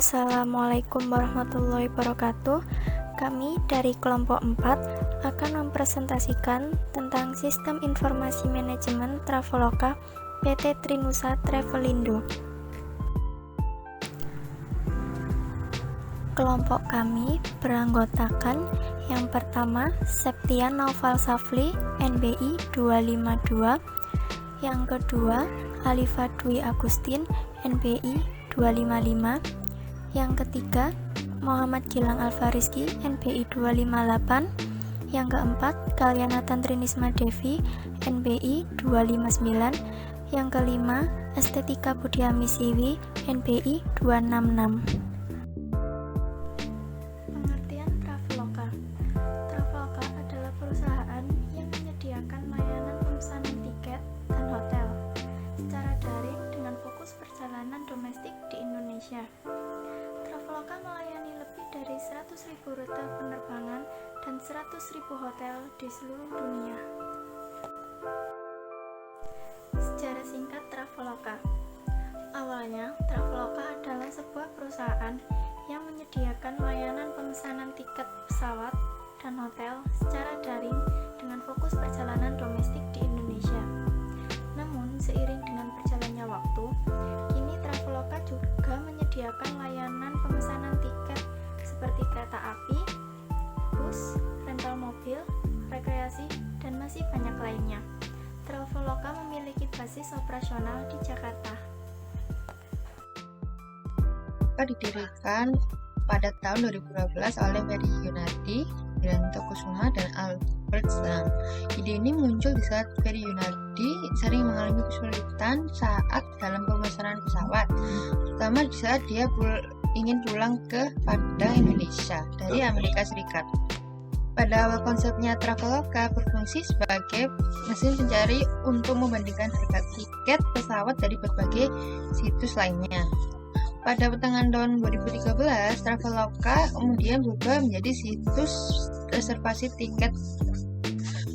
Assalamualaikum warahmatullahi wabarakatuh. Kami dari kelompok 4 akan mempresentasikan tentang Sistem Informasi Manajemen Traveloka PT Trinusa Travelindo. Kelompok kami beranggotakan yang pertama Septian Naufal Safli, NBI 252, yang kedua Alifa Dwi Agustin, NBI 255, yang ketiga Muhammad Gilang Alfarizki, NBI 258, yang keempat Kalyanatan Trinisma Devi, NBI 259, yang kelima Estetika Budiami Siwi, NBI 266. Pengertian Traveloka. Traveloka adalah perusahaan yang menyediakan layanan pemesanan tiket dan hotel secara daring dengan fokus perjalanan domestik di Indonesia. Traveloka melayani lebih dari 100.000 rute penerbangan dan 100.000 hotel di seluruh dunia. Sejarah singkat Traveloka. Awalnya, Traveloka adalah sebuah perusahaan yang menyediakan layanan pemesanan tiket pesawat dan hotel secara daring dengan fokus perjalanan domestik di Indonesia. Namun, seiring dengan berjalannya waktu, kini Traveloka juga menyediakan layanan pemesanan tiket seperti kereta api, bus, rental mobil, rekreasi, dan masih banyak lainnya. Traveloka memiliki basis operasional di Jakarta. Didirikan pada tahun 2012 oleh Ferry Yunardi, Wiranto Kusuma, dan Albert Slam. Ide ini muncul di saat Ferry Yunardi sering mengalami kesulitan saat dalam pemesanan pesawat, terutama di saat dia ingin pulang ke Padang, Indonesia dari Amerika Serikat. Pada awal konsepnya, Traveloka berfungsi sebagai mesin pencari untuk membandingkan harga tiket pesawat dari berbagai situs lainnya. Pada pertengahan tahun 2013, Traveloka kemudian berubah menjadi situs reservasi tiket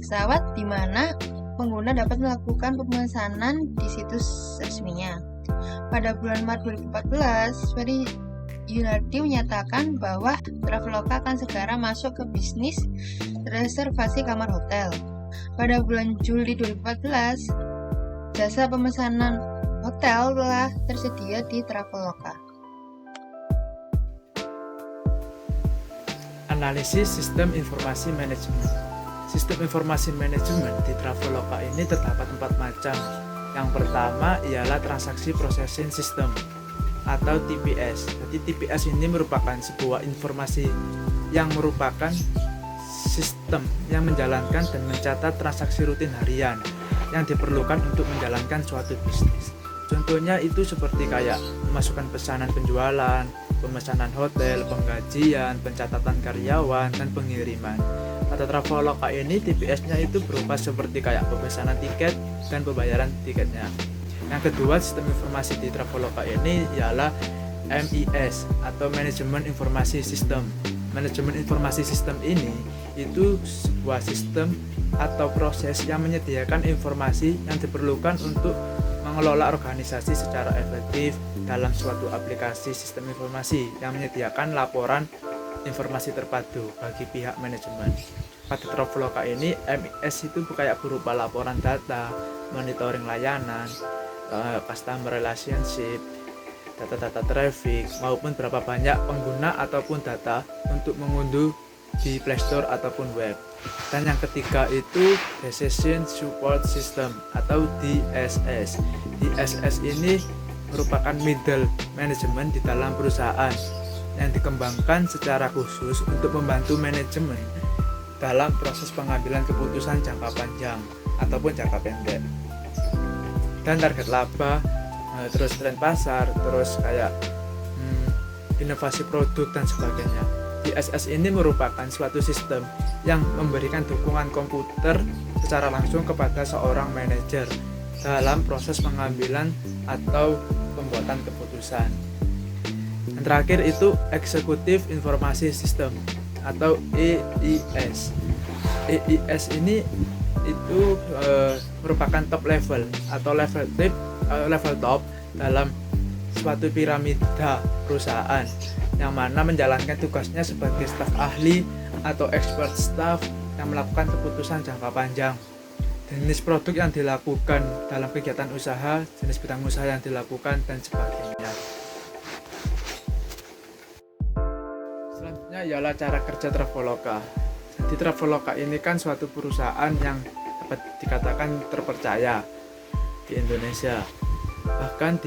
pesawat di mana pengguna dapat melakukan pemesanan di situs resminya. Pada bulan Maret 2014, Ferry Yunardi menyatakan bahwa Traveloka akan segera masuk ke bisnis reservasi kamar hotel. Pada bulan Juli 2014, jasa pemesanan hotel telah tersedia di Traveloka. Analisis Sistem Informasi Manajemen. Sistem Informasi Manajemen di Traveloka ini terdapat 4 macam. Yang pertama ialah Transaksi Processing System atau TPS. Jadi TPS ini merupakan sebuah informasi yang merupakan sistem yang menjalankan dan mencatat transaksi rutin harian yang diperlukan untuk menjalankan suatu bisnis. Contohnya itu seperti kayak memasukkan pesanan penjualan, pemesanan hotel, penggajian, pencatatan karyawan, dan pengiriman. Pada Traveloka ini TPS-nya itu berupa seperti kayak pemesanan tiket dan pembayaran tiketnya. Yang kedua, sistem informasi di Traveloka ini ialah MIS atau Manajemen Informasi Sistem. Manajemen Informasi Sistem ini itu sebuah sistem atau proses yang menyediakan informasi yang diperlukan untuk mengelola organisasi secara efektif dalam suatu aplikasi sistem informasi yang menyediakan laporan informasi terpadu bagi pihak manajemen. Pada Traveloka ini, MIS itu kayak berupa laporan data, monitoring layanan, customer relationship, data-data traffic, maupun berapa banyak pengguna ataupun data untuk mengunduh di Play Store ataupun web. Dan yang ketiga itu Decision Support System atau DSS. DSS ini merupakan middle management di dalam perusahaan yang dikembangkan secara khusus untuk membantu manajemen dalam proses pengambilan keputusan jangka panjang ataupun jangka pendek. Dan target laba, terus tren pasar, terus kayak inovasi produk dan sebagainya. DSS ini merupakan suatu sistem yang memberikan dukungan komputer secara langsung kepada seorang manajer dalam proses pengambilan atau pembuatan keputusan. Yang terakhir itu Executive Informasi System atau EIS. EIS ini itu merupakan top level atau level top dalam suatu piramida perusahaan yang mana menjalankan tugasnya sebagai staf ahli atau expert staff yang melakukan keputusan jangka panjang. Jenis produk yang dilakukan dalam kegiatan usaha, jenis bidang usaha yang dilakukan, dan sebagainya. Selanjutnya ialah cara kerja Traveloka. Jadi Traveloka ini kan suatu perusahaan yang dapat dikatakan terpercaya di Indonesia. Bahkan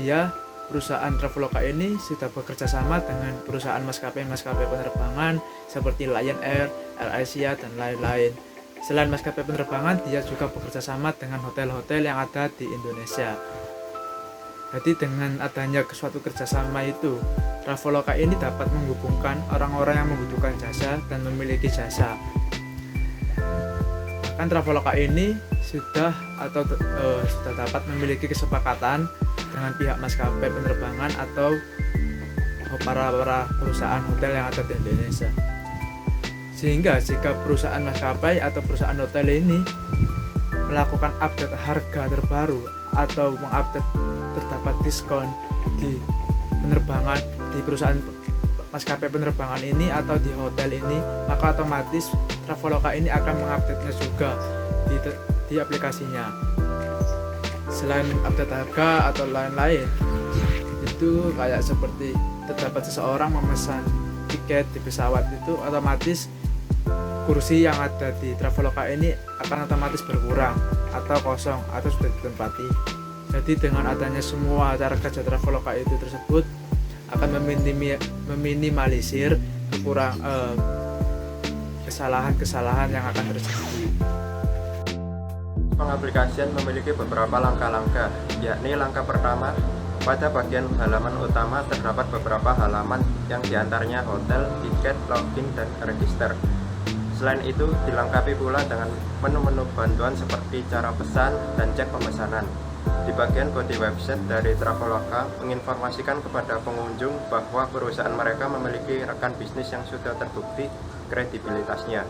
perusahaan Traveloka ini sudah bekerja sama dengan perusahaan maskapai penerbangan seperti Lion Air, AirAsia, dan lain-lain. Selain maskapai penerbangan, dia juga bekerja sama dengan hotel-hotel yang ada di Indonesia. Jadi dengan adanya suatu kerjasama itu, Traveloka ini dapat menghubungkan orang-orang yang membutuhkan jasa dan memiliki jasa. Bahkan Traveloka ini sudah dapat memiliki kesepakatan dengan pihak maskapai penerbangan atau para perusahaan hotel yang ada di Indonesia. Sehingga jika perusahaan maskapai atau perusahaan hotel ini melakukan update harga terbaru atau mengupdate terdapat diskon di penerbangan di perusahaan maskapai penerbangan ini atau di hotel ini, maka otomatis Traveloka ini akan mengupdate-nya juga di aplikasinya. Selain update harga atau lain-lain, itu kayak seperti terdapat seseorang memesan tiket di pesawat, itu otomatis kursi yang ada di Traveloka ini akan otomatis berkurang atau kosong atau sudah ditempati. Jadi dengan adanya semua cara kerja Traveloka itu tersebut akan meminimalisir kesalahan-kesalahan yang akan terjadi. Pengaplikasian memiliki beberapa langkah-langkah, yakni langkah pertama, pada bagian halaman utama terdapat beberapa halaman yang diantaranya hotel, tiket, login, dan register. Selain itu, dilengkapi pula dengan menu-menu bantuan seperti cara pesan dan cek pemesanan. Di bagian body website dari Traveloka menginformasikan kepada pengunjung bahwa perusahaan mereka memiliki rekan bisnis yang sudah terbukti kredibilitasnya,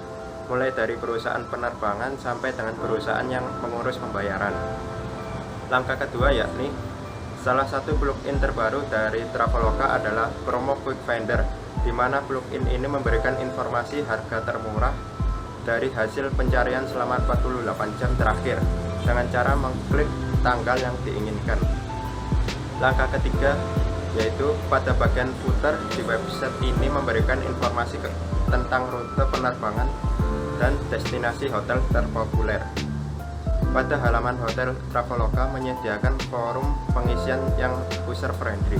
mulai dari perusahaan penerbangan sampai dengan perusahaan yang mengurus pembayaran. Langkah kedua yakni salah satu plugin terbaru dari Traveloka adalah Promo Quick Finder, di mana plugin ini memberikan informasi harga termurah dari hasil pencarian selama 48 jam terakhir dengan cara mengklik tanggal yang diinginkan. Langkah ketiga yaitu pada bagian footer di website ini memberikan informasi tentang rute penerbangan dan destinasi hotel terpopuler. Pada halaman hotel, Traveloka menyediakan forum pengisian yang user friendly.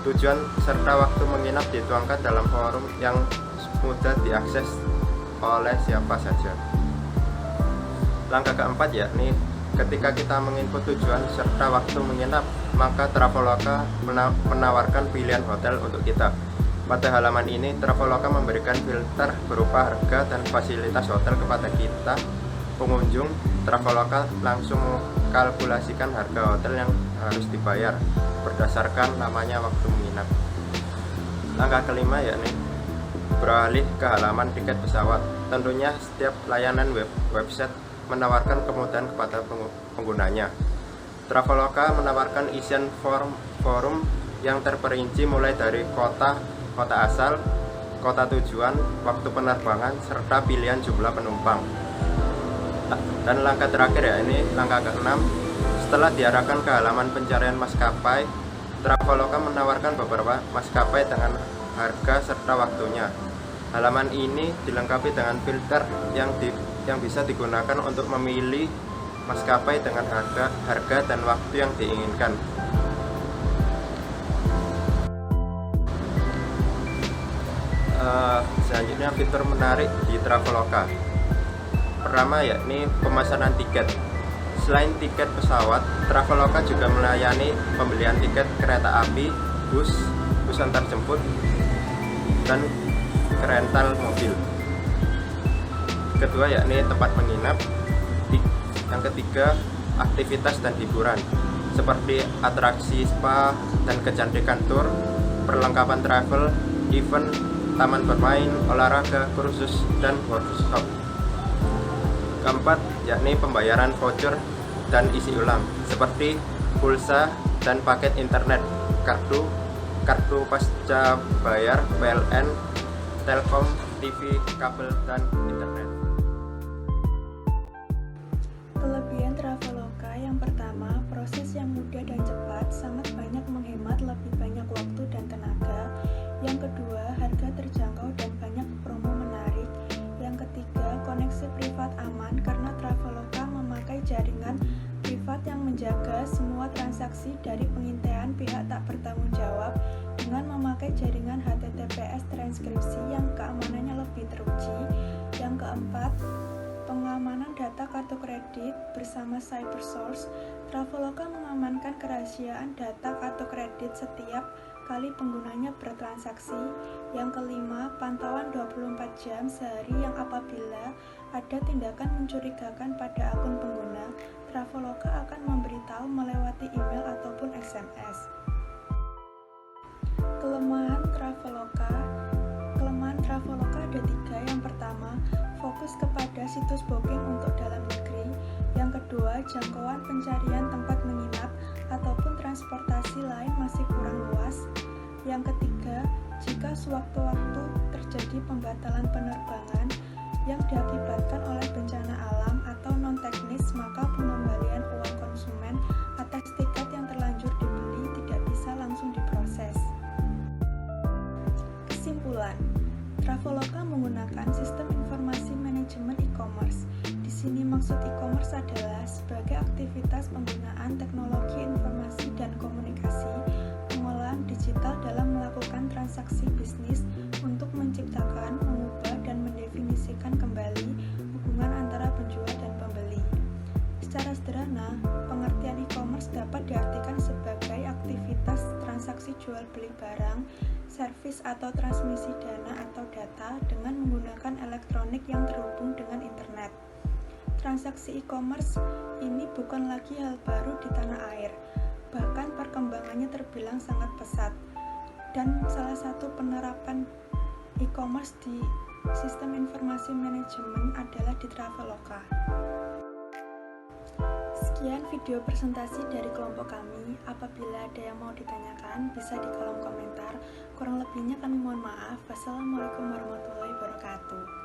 Tujuan serta waktu menginap dituangkan dalam forum yang mudah diakses oleh siapa saja. Langkah keempat yakni ketika kita menginput tujuan serta waktu menginap, maka Traveloka menawarkan pilihan hotel untuk kita. Pada halaman ini, Traveloka memberikan filter berupa harga dan fasilitas hotel kepada kita, pengunjung. Traveloka langsung kalkulasikan harga hotel yang harus dibayar berdasarkan lamanya waktu menginap. Langkah kelima yakni beralih ke halaman tiket pesawat. Tentunya setiap layanan website menawarkan kemudahan kepada penggunanya. Traveloka menawarkan isian forum yang terperinci mulai dari kota asal, kota tujuan, waktu penerbangan, serta pilihan jumlah penumpang. Dan langkah terakhir ya, ini langkah ke-6. Setelah diarahkan ke halaman pencarian maskapai, Traveloka menawarkan beberapa maskapai dengan harga serta waktunya. Halaman ini dilengkapi dengan filter yang bisa digunakan untuk memilih maskapai dengan harga dan waktu yang diinginkan. Selanjutnya fitur menarik di Traveloka. Pertama yakni pemesanan tiket. Selain tiket pesawat, Traveloka juga melayani pembelian tiket kereta api, bus antar jemput, dan rental mobil. Kedua yakni tempat menginap. Yang ketiga aktivitas dan hiburan seperti atraksi spa dan kecantikan tour, perlengkapan travel, event, taman bermain, olahraga, kursus, dan workshop. Keempat yakni pembayaran voucher dan isi ulang seperti pulsa dan paket internet. kartu pasca bayar, PLN, Telkom, TV, kabel, dan internet. Kelebihan Traveloka yang pertama, proses yang mudah dan cepat, sangat banyak menghemat lebih banyak waktu dan tenaga. Yang kedua, harga terjangkau dan banyak promo menarik. Yang ketiga, koneksi privat aman karena Traveloka memakai jaringan privat yang menjaga semua transaksi dari pengintaian pihak tak bertanggung jawab dengan memakai jaringan HTTPS transkripsi yang keamanannya lebih teruji. Yang keempat, pengamanan data kartu kredit bersama CyberSource. Traveloka mengamankan kerahasiaan data kartu kredit setiap kali penggunanya bertransaksi. Yang kelima, pantauan 24 jam sehari yang apabila ada tindakan mencurigakan pada akun pengguna, Traveloka akan memberitahu melewati email ataupun SMS. Kelemahan Traveloka ada 3. Yang pertama, fokus kepada situs booking untuk dalam negeri. Yang kedua, jangkauan pencarian tempat menginap ataupun transportasi lain masih kurang luas. Yang ketiga, jika sewaktu-waktu terjadi pembatalan penerbangan yang diakibatkan oleh bencana alam atau non-teknis, maka pengembalian uang konsumen atas tiket yang terlanjur dibeli tidak bisa langsung diproses. Kesimpulan, Traveloka menggunakan sistem informasi manajemen e-commerce. Di sini maksud e-commerce adalah sebagai aktivitas penggunaan teknologi informasi dan komunikasi, pengolahan digital dalam melakukan transaksi bisnis untuk menciptakan, mengubah, dan mendefinisikan kembali hubungan antara penjual dan pembeli. Secara sederhana, pengertian e-commerce dapat diartikan sebagai aktivitas transaksi jual beli barang, servis atau transmisi dana atau data dengan menggunakan elektronik yang terhubung dengan internet. Transaksi e-commerce ini bukan lagi hal baru di tanah air, bahkan perkembangannya terbilang sangat pesat. Dan salah satu penerapan e-commerce di sistem informasi manajemen adalah di Traveloka. Sekian video presentasi dari kelompok kami. Apabila ada yang mau ditanyakan, bisa di kolom komentar. Kurang lebihnya kami mohon maaf. Wassalamualaikum warahmatullahi wabarakatuh.